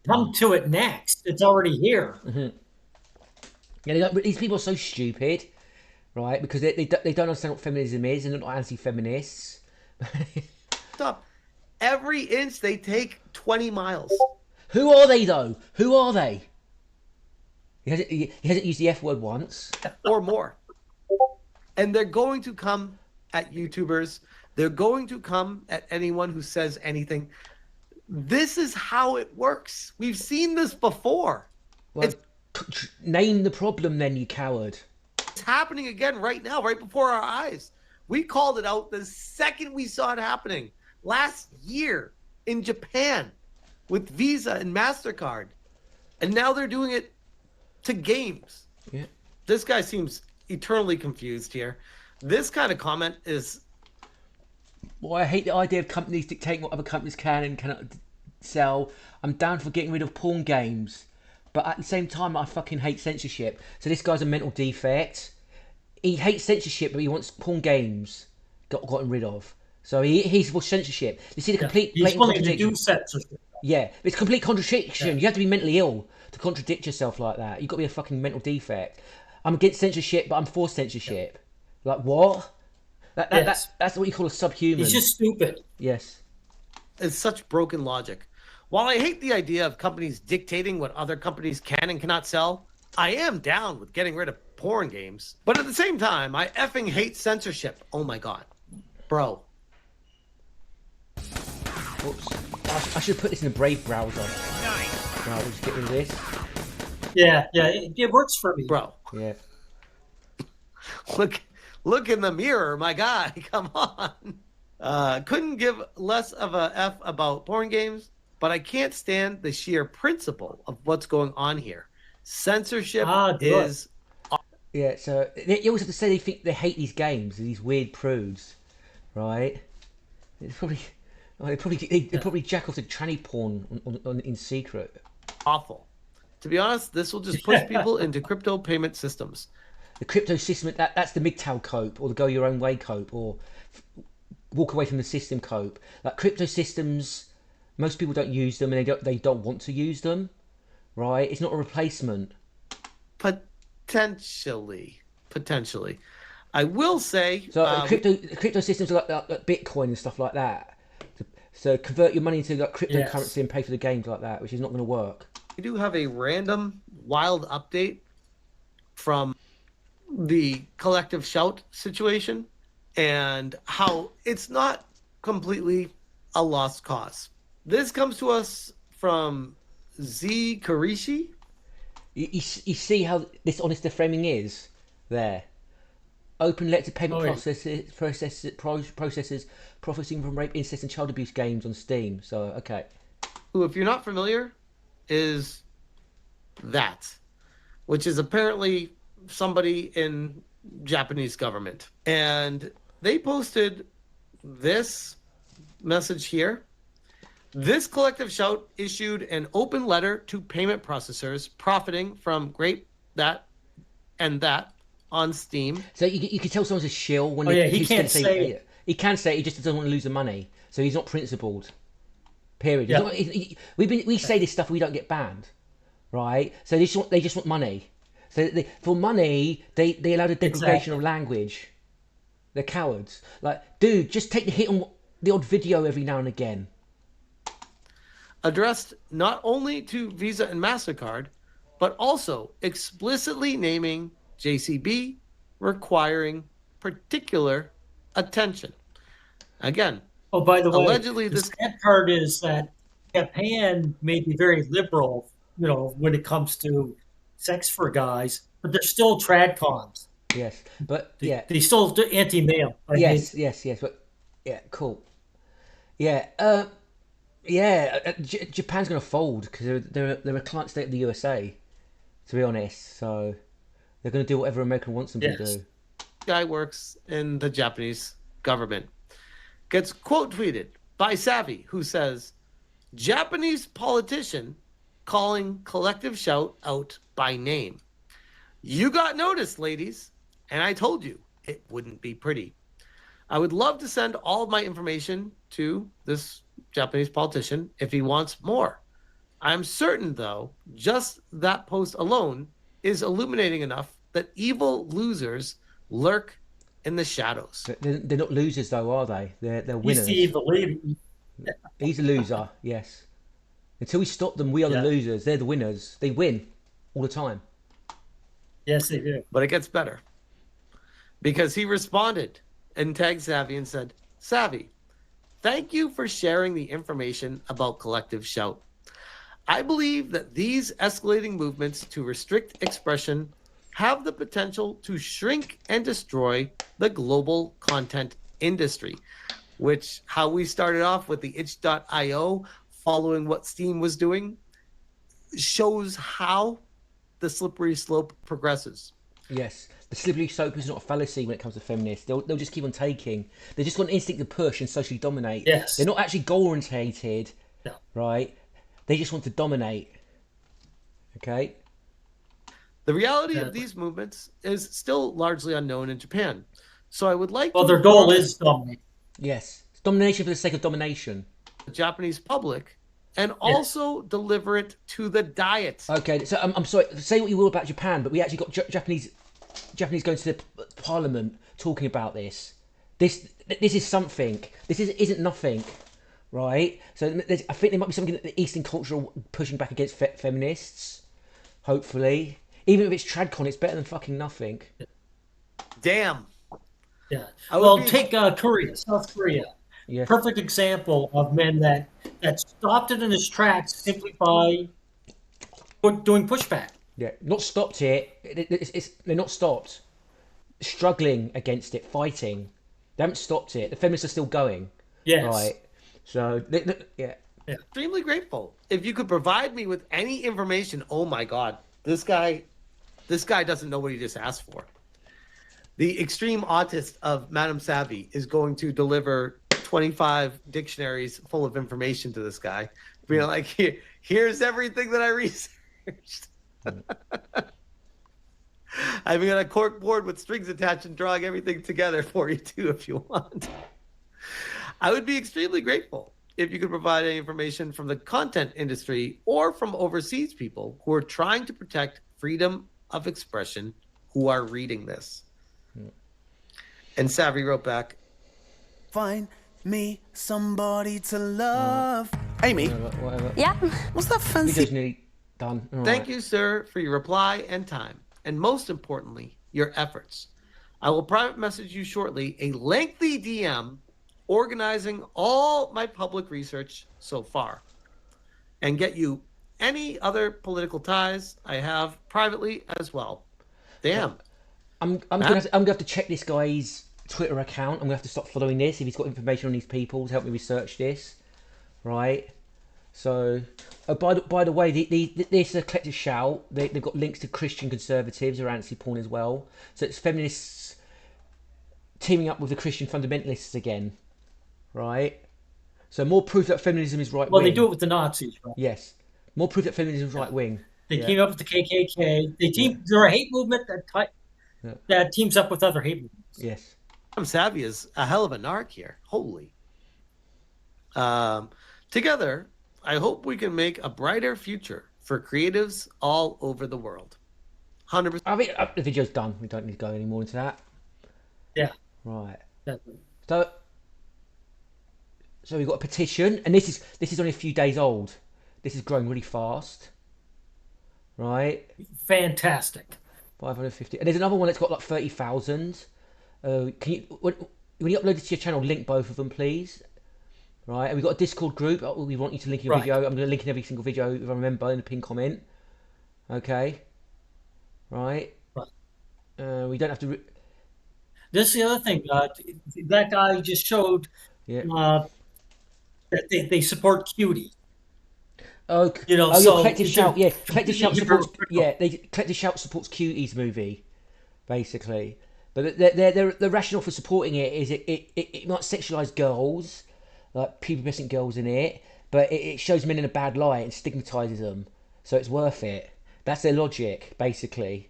Speaker 2: come to it next. It's already here.
Speaker 1: Mm-hmm. Yeah, these people are so stupid, right? Because they don't understand what feminism is, and they're not anti-feminists.
Speaker 3: Stop. Every inch they take 20 miles.
Speaker 1: Who are they though? Who are they? He hasn't used the F word once.
Speaker 3: Or more. And they're going to come at YouTubers. They're going to come at anyone who says anything. This is how it works. We've seen this before.
Speaker 1: Well, name the problem then, you coward.
Speaker 3: It's happening again right now, right before our eyes. We called it out the second we saw it happening. Last year in Japan with Visa and MasterCard. And now they're doing it to games.
Speaker 1: Yeah.
Speaker 3: This guy seems eternally confused here. This kind of comment is...
Speaker 1: Well, I hate the idea of companies dictating what other companies can and cannot sell. I'm down for getting rid of porn games. But at the same time, I fucking hate censorship. So this guy's a mental defect. He hates censorship, but he wants porn games gotten rid of. So he's for censorship. You see the complete blatant contradiction.
Speaker 2: To do censorship.
Speaker 1: Yeah, it's complete contradiction.
Speaker 2: Yeah.
Speaker 1: You have to be mentally ill to contradict yourself like that. You've got to be a fucking mental defect. I'm against censorship, but I'm for censorship. Yeah. Like what? That's what you call a subhuman.
Speaker 2: He's just stupid.
Speaker 1: Yes.
Speaker 3: It's such broken logic. While I hate the idea of companies dictating what other companies can and cannot sell, I am down with getting rid of porn games. But at the same time, I effing hate censorship. Oh my god. Bro.
Speaker 1: Oops. I should put this in a Brave browser. Nice. Right, we'll just get rid of this.
Speaker 2: Yeah, it works for me.
Speaker 3: Bro.
Speaker 1: Yeah.
Speaker 3: Look in the mirror, my guy. Come on. Couldn't give less of a F about porn games, but I can't stand the sheer principle of what's going on here. Censorship is...
Speaker 1: Yeah, so you always have to say they hate these games, these weird prudes, right? It's probably... They probably jack off to tranny porn in secret.
Speaker 3: Awful. To be honest, this will just push people into crypto payment systems.
Speaker 1: The crypto system, that's the MGTOW cope, or the go your own way cope, or walk away from the system cope. Like crypto systems, most people don't use them, and they don't want to use them, right? It's not a replacement.
Speaker 3: Potentially. I will say,
Speaker 1: So crypto systems are like Bitcoin and stuff like that. So convert your money into like cryptocurrency and pay for the games like that, which is not going to work.
Speaker 3: we do have a random wild update from the collective shout situation and how it's not completely a lost cause. This comes to us from Z Karishi.
Speaker 1: You see how dishonest the framing is there. Open elected payment processes profiting from rape, incest, and child abuse games on Steam. So, okay.
Speaker 3: Who, if you're not familiar, is that, which is apparently somebody in Japanese government. And they posted this message here. This collective shout issued an open letter to payment processors profiting from that on Steam.
Speaker 1: So you can tell someone's a shill when
Speaker 2: he can't say
Speaker 1: it. He can say it, he just doesn't want to lose the money. So he's not principled. Period.
Speaker 2: Yeah.
Speaker 1: We say this stuff, we don't get banned, right? So they just want money. So for money, they allow the degradation of language. They're cowards. Like, dude, just take the hit on the odd video every now and again.
Speaker 3: Addressed not only to Visa and MasterCard, but also explicitly naming JCB, requiring particular attention. Again,
Speaker 2: oh, by the way,
Speaker 3: allegedly
Speaker 2: the sad part is that Japan may be very liberal, when it comes to sex for guys, but they're still tradcoms.
Speaker 1: Yes, but yeah,
Speaker 2: they still do anti-male.
Speaker 1: Yes, but yeah, cool. Yeah, Japan's going to fold because they're a client state of the USA, to be honest. So they're going to do whatever America wants them to do.
Speaker 3: Guy works in the Japanese government. Gets quote tweeted by Savvy, who says, Japanese politician calling collective shout out by name. You got noticed, ladies, and I told you it wouldn't be pretty. I would love to send all of my information to this Japanese politician if he wants more. I'm certain, though, just that post alone is illuminating enough that evil losers lurk in the shadows.
Speaker 1: They're not losers, though, are they? They're winners.
Speaker 2: He's the evil leader.
Speaker 1: He's a loser, yes. Until we stop them, we are the losers. They're the winners. They win all the time.
Speaker 2: Yes, they do.
Speaker 3: But it gets better. Because he responded and tagged Savvy and said, Savvy, thank you for sharing the information about collective shout. I believe that these escalating movements to restrict expression have the potential to shrink and destroy the global content industry, which how we started off with the itch.io following what Steam was doing shows how the slippery slope progresses.
Speaker 1: Yes, the slippery slope is not a fallacy when it comes to feminists. They'll just keep on taking. They just got an instinct to push and socially dominate.
Speaker 2: Yes.
Speaker 1: They're not actually goal-orientated,
Speaker 2: No.
Speaker 1: right? They just want to dominate. Okay?
Speaker 3: The reality of these movements is still largely unknown in Japan. So I would like
Speaker 2: Well,
Speaker 3: to
Speaker 2: their goal is dominate.
Speaker 1: Yes. It's domination for the sake of domination.
Speaker 3: the Japanese public and also deliver it to the diet.
Speaker 1: Okay, so I'm sorry. Say what you will about Japan, but we actually got Japanese going to the parliament talking about this. This is something. This isn't nothing, right? So I think there might be something in the Eastern culture pushing back against feminists. Hopefully, even if it's tradcon, it's better than fucking nothing.
Speaker 3: Damn.
Speaker 2: Yeah. Well, take Korea, South Korea.
Speaker 1: Yeah.
Speaker 2: Perfect example of men that stopped it in its tracks simply by doing pushback.
Speaker 1: Yeah, not stopped it. They're not stopped. Struggling against it, fighting. They haven't stopped it. The feminists are still going.
Speaker 2: Yes.
Speaker 1: Right. So, yeah.
Speaker 3: Extremely grateful. If you could provide me with any information, oh my God, this guy doesn't know what he just asked for. The extreme autist of Madame Savvy is going to deliver 25 dictionaries full of information to this guy. Being like, here's everything that I researched. I've got a cork board with strings attached and drawing everything together for you too, if you want. I would be extremely grateful if you could provide any information from the content industry or from overseas people who are trying to protect freedom of expression who are reading this. And Savvy wrote back,
Speaker 4: find me somebody to love. Amy,
Speaker 1: Whatever.
Speaker 5: Yeah.
Speaker 4: what's that fancy?
Speaker 1: Video's nearly done. All
Speaker 3: thank
Speaker 1: right.
Speaker 3: you, sir, for your reply and time, and most importantly, your efforts. I will private message you shortly a lengthy DM organizing all my public research so far and get you any other political ties I have privately as well. Damn.
Speaker 1: I'm gonna have to check this guy's Twitter account. I'm gonna have to stop following this if he's got information on these people to help me research this, right? So, by the way, this collective shout. They've got links to Christian conservatives or anti-porn as well. So it's feminists teaming up with the Christian fundamentalists again, right? So more proof that feminism is right wing.
Speaker 2: Well, they do it with the Nazis, right?
Speaker 1: Yes, more proof that feminism is right wing.
Speaker 2: They team up with the KKK. They're a hate movement that teams up with other hate movements.
Speaker 1: Yes.
Speaker 3: I'm Savvy is a hell of a narc here. Holy. Together, I hope we can make a brighter future for creatives all over the world. 100%.
Speaker 1: I mean, the video's done. We don't need to go any more into that.
Speaker 2: Yeah.
Speaker 1: Right.
Speaker 2: Definitely.
Speaker 1: So we've got a petition, and this is only a few days old. This is growing really fast. Right.
Speaker 2: Fantastic.
Speaker 1: 550, and there's another one that's got like 30,000. Can you, when you upload it to your channel, link both of them, please? Right, and we've got a Discord group. We want you to link your video. I'm going to link in every single video if I remember in the pinned comment. Okay. Right. We don't have to.
Speaker 2: This is the other thing. That guy just showed that they support cutie.
Speaker 1: Oh,
Speaker 2: so
Speaker 1: Collective Shout. Yeah, Collective Shout supports. Yeah, Collective Shout supports Cutie's movie, basically. But the rationale for supporting it is it might sexualize girls, like pubescent girls in it, but it shows men in a bad light and stigmatizes them, so it's worth it. That's their logic, basically.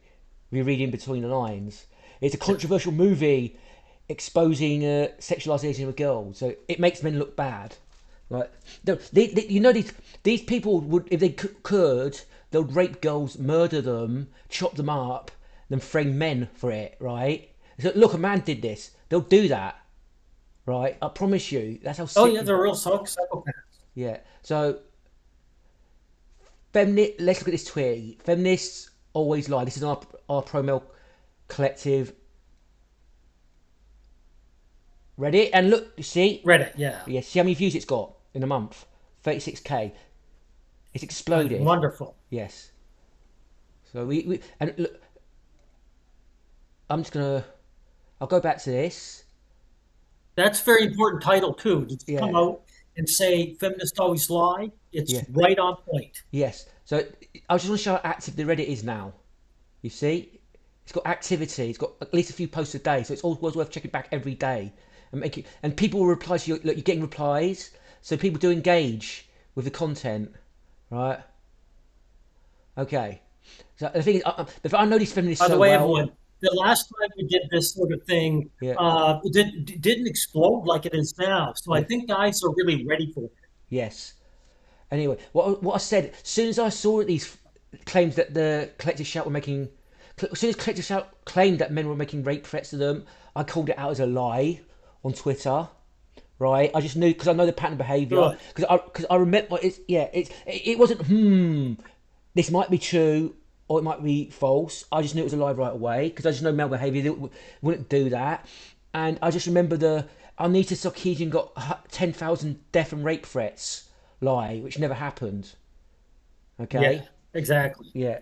Speaker 1: We read in between the lines. It's a controversial movie exposing sexualization of girls, so it makes men look bad. Like, these people would, if they could, they would rape girls, murder them, chop them up, then frame men for it, right? So, look, a man did this. They'll do that, right? I promise you. That's how sick.
Speaker 2: Oh yeah, they're real psychopaths.
Speaker 1: Yeah. So, let's look at this tweet. Feminists always lie. This is our pro-male collective. Read it and look. You see?
Speaker 2: Read it. Yeah.
Speaker 1: Yeah. See how many views it's got in a month? 36k. It's exploded.
Speaker 2: Wonderful.
Speaker 1: Yes. So we and look. I'll go back to this.
Speaker 2: That's a very important title too. To come out and say feminists always lie. It's right on point.
Speaker 1: Yes. So I just want to show how active the Reddit is now. You see, it's got activity. It's got at least a few posts a day. So it's always worth checking back every day and people will reply to you. Look, you're getting replies. So people do engage with the content, right? Okay. So the thing is, I know these feminists
Speaker 2: By the
Speaker 1: so
Speaker 2: way,
Speaker 1: well.
Speaker 2: everyone, the last time we did this sort of thing, it didn't explode like it is now. So I think guys are really ready for it.
Speaker 1: Yes. Anyway, what I said, as soon as I saw these claims that the Collective Shout were making, as soon as Collective Shout claimed that men were making rape threats to them, I called it out as a lie on Twitter. Right, I just knew because I know the pattern of behaviour. Because I remember it wasn't this might be true or it might be false. I just knew it was a lie right away because I just know male behaviour wouldn't do that. And I just remember Anita Sarkeesian got 10,000 death and rape threats lie, which never happened. Okay.
Speaker 2: Yeah, exactly.
Speaker 1: Yeah.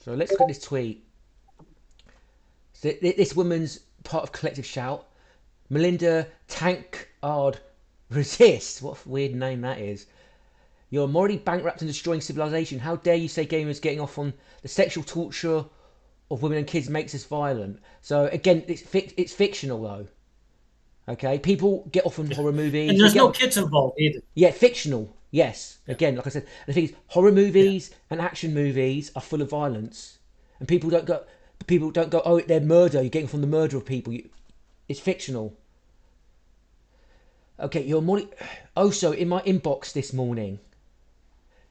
Speaker 1: So let's look at this tweet. So this woman's part of Collective Shout. Melinda Tankard Resist. What a weird name that is. You're morally bankrupt and destroying civilization. How dare you say gamers getting off on the sexual torture of women and kids makes us violent? So again, it's fictional though. Okay, people get off on horror movies.
Speaker 2: And there's no kids involved either.
Speaker 1: Yeah, fictional. Yes. Yeah. Again, like I said, the thing is, horror movies and action movies are full of violence, and people don't go. Oh, they're murder. You're getting from the murder of people. It's fictional. Okay, you're more. Also, in my inbox this morning,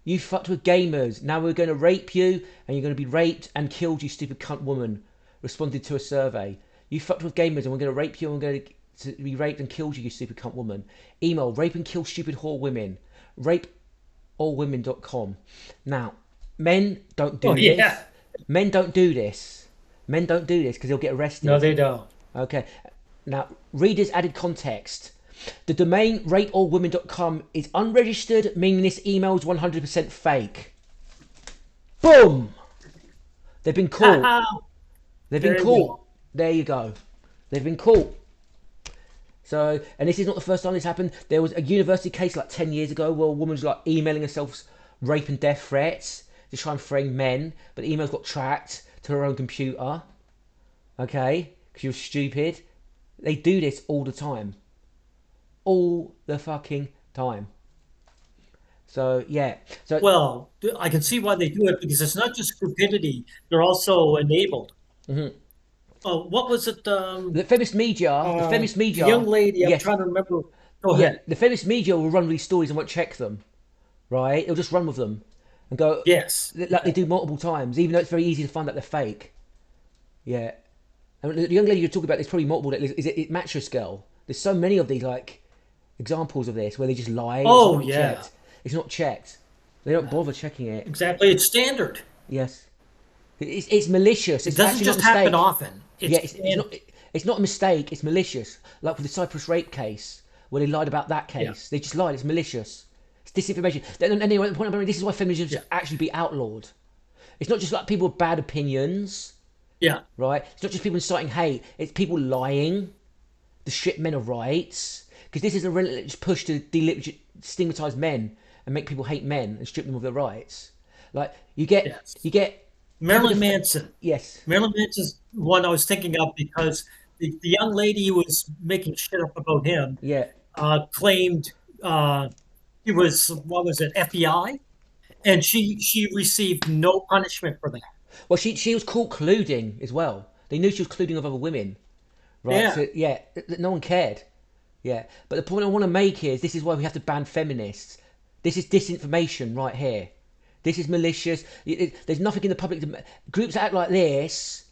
Speaker 1: you fucked with gamers. Now we're going to rape you, and you're going to be raped and killed. You stupid cunt woman. responded to a survey. You fucked with gamers and we're going to rape you and we're going to be raped and killed you stupid cunt woman. Email rape and kill stupid whore women. rapeallwomen.com. Now, men don't do this.
Speaker 2: Yeah.
Speaker 1: Men don't do this. Men don't do this because they'll get arrested.
Speaker 2: No, they don't.
Speaker 1: Okay. Now, readers added context. The domain rapeallwomen.com is unregistered, meaning this email is 100% fake. Boom! They've been caught. They've been caught. There you go. They've been caught. So, and this is not the first time this happened. There was a university case like 10 years ago where a woman was like emailing herself rape and death threats to try and frame men, but the emails got tracked to her own computer. Okay? Because she was stupid. They do this all the time. All the fucking time. So, yeah. So,
Speaker 2: well, I can see why they do it, because it's not just stupidity. They're also enabled.
Speaker 1: Mm-hmm.
Speaker 2: Oh, what was it?
Speaker 1: The feminist media,
Speaker 2: the young lady, I'm trying to remember. Go ahead.
Speaker 1: The feminist media will run with these stories and won't check them, right? They'll just run with them and go,
Speaker 2: yes,
Speaker 1: like they do multiple times, even though it's very easy to find out they're fake. Yeah. And the young lady you're talking about, there's probably multiple. Is it Mattress Girl? There's so many of these like examples of this where they just lie.
Speaker 2: Oh,
Speaker 1: it's
Speaker 2: yeah.
Speaker 1: checked. It's not checked. They don't bother checking it.
Speaker 2: Exactly. It's standard.
Speaker 1: Yes. It's malicious.
Speaker 2: It doesn't just happen often.
Speaker 1: It's not a mistake. It's malicious. Like with the Cyprus rape case, where they lied about that case.
Speaker 2: Yeah.
Speaker 1: They just lied. It's malicious. It's disinformation. Anyway, the point I'm making, this is why feminism should actually be outlawed. It's not just like people with bad opinions.
Speaker 2: Yeah.
Speaker 1: Right? It's not just people inciting hate. It's people lying to strip men of rights. Because this is a relentless push to stigmatise men and make people hate men and strip them of their rights. Like, you get
Speaker 2: Marilyn Manson.
Speaker 1: Yes.
Speaker 2: Marilyn Manson's one I was thinking of, because the young lady who was making shit up about him claimed he was, what was it, FBI? And she received no punishment for that.
Speaker 1: Well, she was caught colluding as well. They knew she was colluding with other women. Right?
Speaker 2: Yeah.
Speaker 1: So, no one cared. Yeah. But the point I want to make is this is why we have to ban feminists. This is disinformation right here. This is malicious. There's nothing in the public. Groups that act like this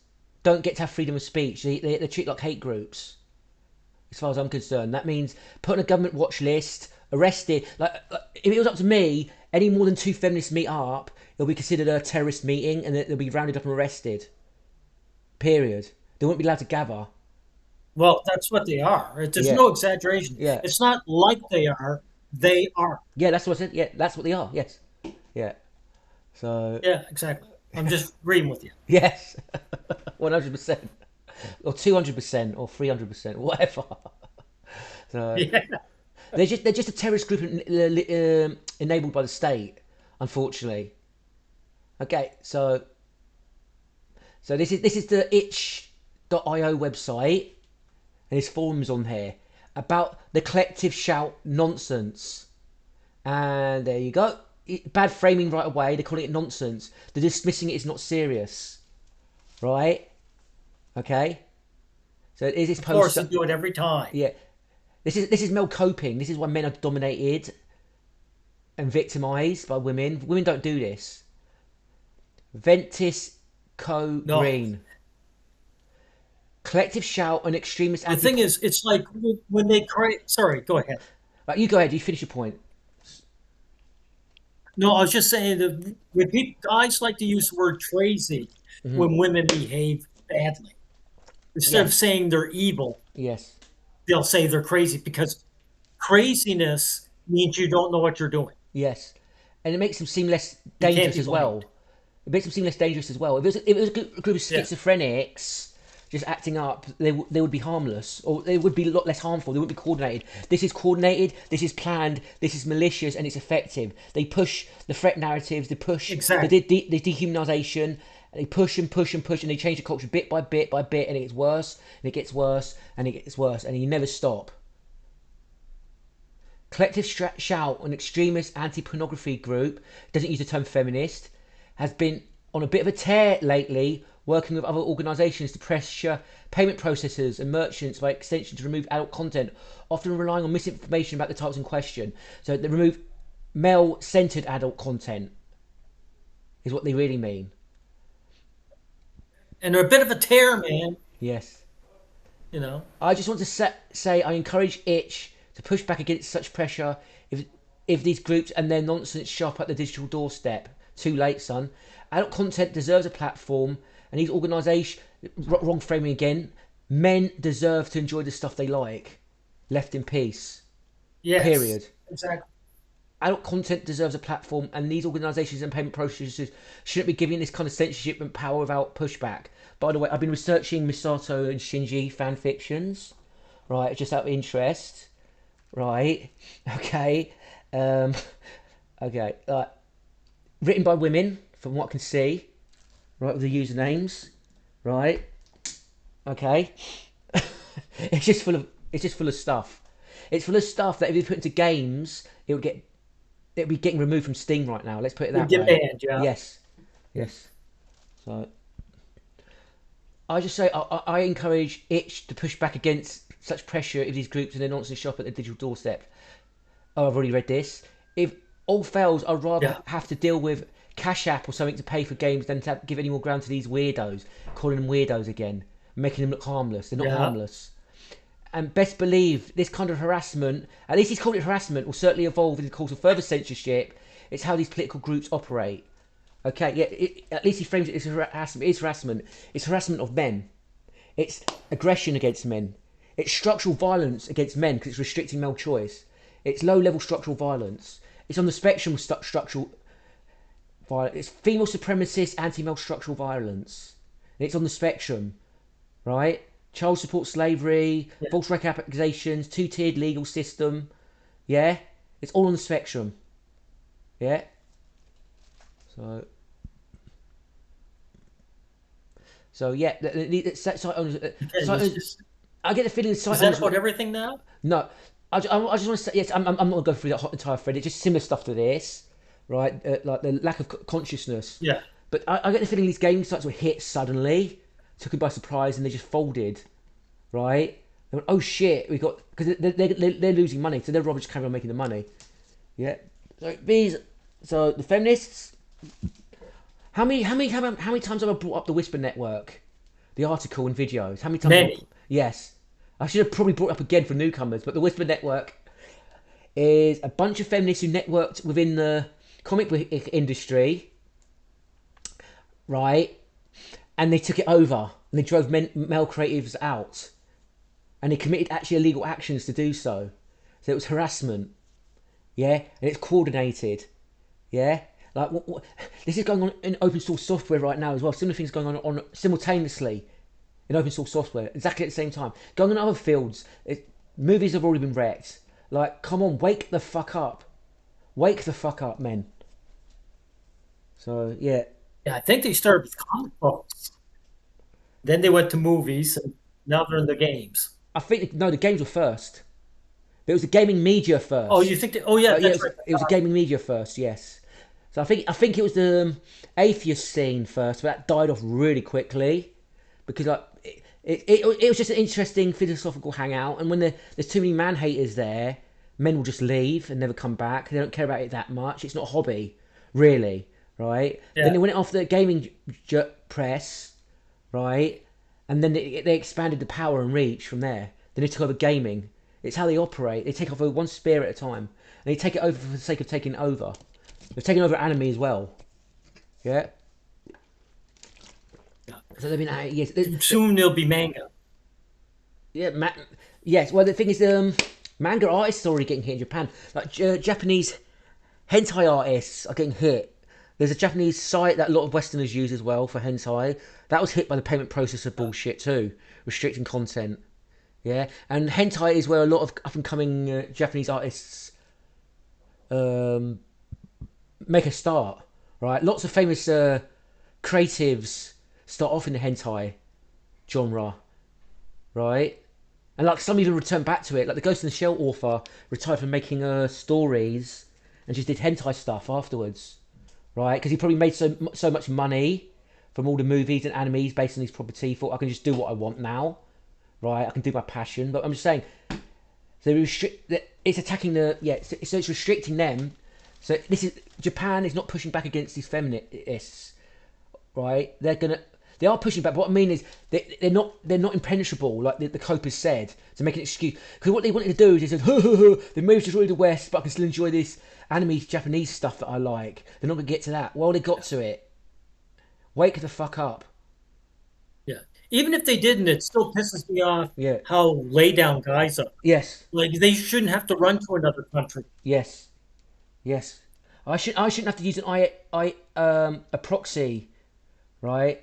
Speaker 1: don't get to have freedom of speech. They're treated like hate groups, as far as I'm concerned. That means put on a government watch list, arrested. Like if it was up to me, any more than 2 feminists meet up, it'll be considered a terrorist meeting and they'll be rounded up and arrested. Period. They won't be allowed to gather.
Speaker 2: Well, that's what they are. There's no exaggeration. Yeah. It's not like they are. They are.
Speaker 1: Yeah, that's what I said. Yeah, that's what they are. Yes. Yeah. So.
Speaker 2: Yeah, exactly. I'm just agreeing with you.
Speaker 1: Yes. 100%. Or 200% or 300%, whatever. So. Yeah. They're just a terrorist group enabled by the state, unfortunately. Okay, so this is the itch.io website, and there's forums on here about the collective shout nonsense. And there you go. Bad framing right away. They're calling it nonsense. They're dismissing it as not serious. Right? Okay? So is this
Speaker 2: post? Of course, they do it every time.
Speaker 1: Yeah. This is male coping. This is why men are dominated and victimised by women. Women don't do this. Ventis Green. Collective shout and extremist.
Speaker 2: The thing is, it's like when they create. Sorry, go ahead.
Speaker 1: Right, you go ahead. You finish your point.
Speaker 2: No, I was just saying that when guys like to use the word crazy when women behave badly, instead of saying they're evil.
Speaker 1: Yes.
Speaker 2: They'll say they're crazy, because craziness means you don't know what you're doing.
Speaker 1: Yes, and it makes them seem less dangerous as well. It makes them seem less dangerous as well. If it was a group of schizophrenics just acting up, they would be harmless, or they would be a lot less harmful. They wouldn't be coordinated. This is coordinated, this is planned, this is malicious, and it's effective. They push the threat narratives, they push the dehumanization, and they push and push and push, and they change the culture bit by bit by bit, and it gets worse, and it gets worse, and it gets worse, and you never stop. Collective Shout, an extremist anti-pornography group, doesn't use the term feminist, has been on a bit of a tear lately, working with other organisations to pressure payment processors and merchants by extension to remove adult content, often relying on misinformation about the titles in question. So they remove male-centred adult content, is what they really mean.
Speaker 2: and they're a bit of a tear, man.
Speaker 1: Yes.
Speaker 2: You know.
Speaker 1: I just want to say I encourage Itch to push back against such pressure if these groups and their nonsense shop at the digital doorstep. Too late, son. Adult content deserves a platform, and these organisations, wrong framing again, men deserve to enjoy the stuff they like. Left in peace.
Speaker 2: Yes.
Speaker 1: Period.
Speaker 2: Exactly.
Speaker 1: Adult content deserves a platform, and these organisations and payment processors shouldn't be giving this kind of censorship and power without pushback. By the way, I've been researching Misato and Shinji fan fictions, right, just out of interest, right, okay, okay, written by women, from what I can see, right, with the usernames, right, okay, it's just full of stuff. It's full of stuff that if you put into games, it'd be getting removed from Steam right now. Let's put it that way.
Speaker 2: Get banned, yeah.
Speaker 1: Yes. So I just say I encourage Itch to push back against such pressure if these groups and their nonsense shop at the digital doorstep. Oh, I've already read this. If all fails, I'd rather have to deal with Cash App or something to pay for games than to give any more ground to these weirdos, calling them weirdos again, making them look harmless. They're not harmless. And best believe this kind of harassment, at least he's called it harassment, will certainly evolve in the course of further censorship. It's how these political groups operate. Okay, yeah, at least he frames it as harassment. It is harassment. It's harassment of men. It's aggression against men. It's structural violence against men because it's restricting male choice. It's low-level structural violence. It's on the spectrum of structural violence. It's female supremacist, anti-male structural violence. And it's on the spectrum, right? Child support slavery, false record accusations, two-tiered legal system. Yeah? It's all on the spectrum. Yeah? So yeah, the site owners. I get the feeling site
Speaker 2: owners. Is that about everything now?
Speaker 1: No, I just want to say yes. I'm not going to go through that entire thread. It's just similar stuff to this, right? Like the lack of consciousness.
Speaker 2: Yeah.
Speaker 1: But I get the feeling these game sites were hit suddenly, took it by surprise, and they just folded, right? They went, oh shit, we got because they're losing money, so they're rather just carry on making the money. Yeah. So the feminists. How many times have I brought up the Whisper Network, the article and videos? How many times?
Speaker 2: Many.
Speaker 1: Yes, I should have probably brought it up again for newcomers. But the Whisper Network is a bunch of feminists who networked within the comic book industry, right? And they took it over and they drove male creatives out, and they committed actually illegal actions to do so. So it was harassment, yeah, and it's coordinated, yeah. Like what, this is going on in open source software right now as well. Similar things going on simultaneously in open source software, exactly at the same time. Going on other fields, movies have already been wrecked. Like, come on, wake the fuck up, men. So yeah.
Speaker 2: Yeah, I think they started with comic books. Then they went to movies, and now they're in the games.
Speaker 1: I think the games were first. But it was the gaming media first.
Speaker 2: Oh, you think? That's right.
Speaker 1: It was the gaming media first, yes. So I think it was the atheist scene first, but that died off really quickly because like it was just an interesting philosophical hangout. And when there's too many man haters there, men will just leave and never come back. They don't care about it that much. It's not a hobby, really, right? Yeah. Then they went off the gaming press, right? And then they expanded the power and reach from there. Then they took over gaming. It's how they operate. They take over one spear at a time, and they take it over for the sake of taking it over. They've taken over anime as well. Yeah. So they've been at it, yes.
Speaker 2: Soon there'll be manga.
Speaker 1: Yeah, yes. Well, the thing is, manga artists are already getting hit in Japan. Like Japanese hentai artists are getting hit. There's a Japanese site that a lot of Westerners use as well for hentai. That was hit by the payment processor bullshit too, restricting content. Yeah, and hentai is where a lot of up-and-coming Japanese artists make a start, right? Lots of famous creatives start off in the hentai genre, right? And like some even return back to it. Like the Ghost in the Shell author retired from making stories and just did hentai stuff afterwards, right? Because he probably made so much money from all the movies and animes based on his property. Thought I can just do what I want now, right? I can do my passion. But I'm just saying, so it's attacking so it's restricting them. So this is Japan is not pushing back against these feminists, right? They're They are pushing back. But what I mean is they're not impenetrable like the Cope has said to make an excuse. Because what they wanted to do is they said, the move's destroyed the West, but I can still enjoy this anime Japanese stuff that I like. They're not going to get to that. Well, they got to it. Wake the fuck up.
Speaker 2: Yeah. Even if they didn't, it still pisses me off
Speaker 1: Yeah.
Speaker 2: how lay down guys are.
Speaker 1: Yes.
Speaker 2: Like they shouldn't have to run to another country.
Speaker 1: Yes. Yes. I shouldn't have to use a proxy, right,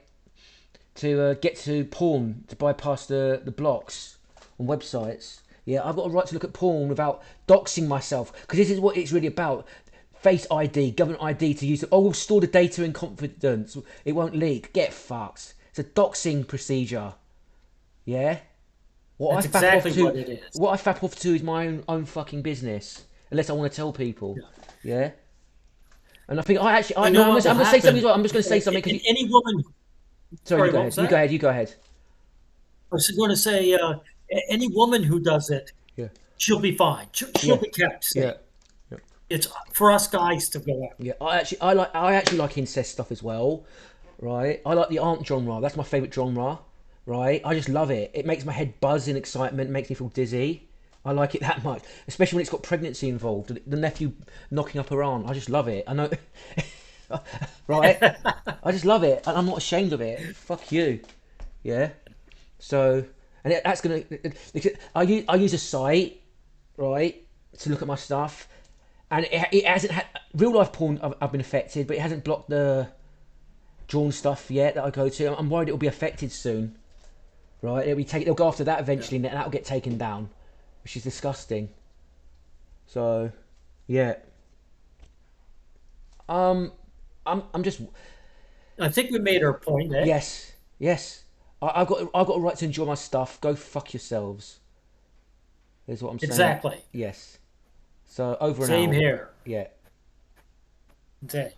Speaker 1: to get to porn, to bypass the blocks on websites. Yeah, I've got a right to look at porn without doxing myself, because this is what it's really about. Face ID, government ID to use it. Oh, we'll store the data in confidence. It won't leak. Get fucked. It's a doxing procedure. Yeah?
Speaker 2: That's exactly what it is.
Speaker 1: What I fap off to is my own fucking business. Unless I want to tell people. Yeah? And I think I'm just going to say something. I'm just going to say something.
Speaker 2: Any woman.
Speaker 1: Sorry, you go ahead. You go ahead.
Speaker 2: I was going to say, any woman who does it, she'll be fine. She'll be kept safe.
Speaker 1: Yeah.
Speaker 2: It's for us guys to go out.
Speaker 1: Yeah, I actually like incest stuff as well, right? I like the aunt genre. That's my favourite genre, right? I just love it. It makes my head buzz in excitement, makes me feel dizzy. I like it that much, especially when it's got pregnancy involved. The nephew knocking up her aunt. I just love it. I know, right? I just love it, and I'm not ashamed of it. Fuck you, yeah. So, and that's gonna. I use a site, right, to look at my stuff. And it hasn't had real life porn. I've been affected, but it hasn't blocked the drawn stuff yet that I go to. I'm worried it'll be affected soon, right? They'll go after that eventually, and that'll get taken down, which is disgusting. So, yeah. I'm just.
Speaker 2: I think we made our point. Eh?
Speaker 1: Yes. I've got a right to enjoy my stuff. Go fuck yourselves. Is what I'm saying.
Speaker 2: Exactly.
Speaker 1: Yes. So over and out.
Speaker 2: Same here.
Speaker 1: Yeah.
Speaker 2: Okay.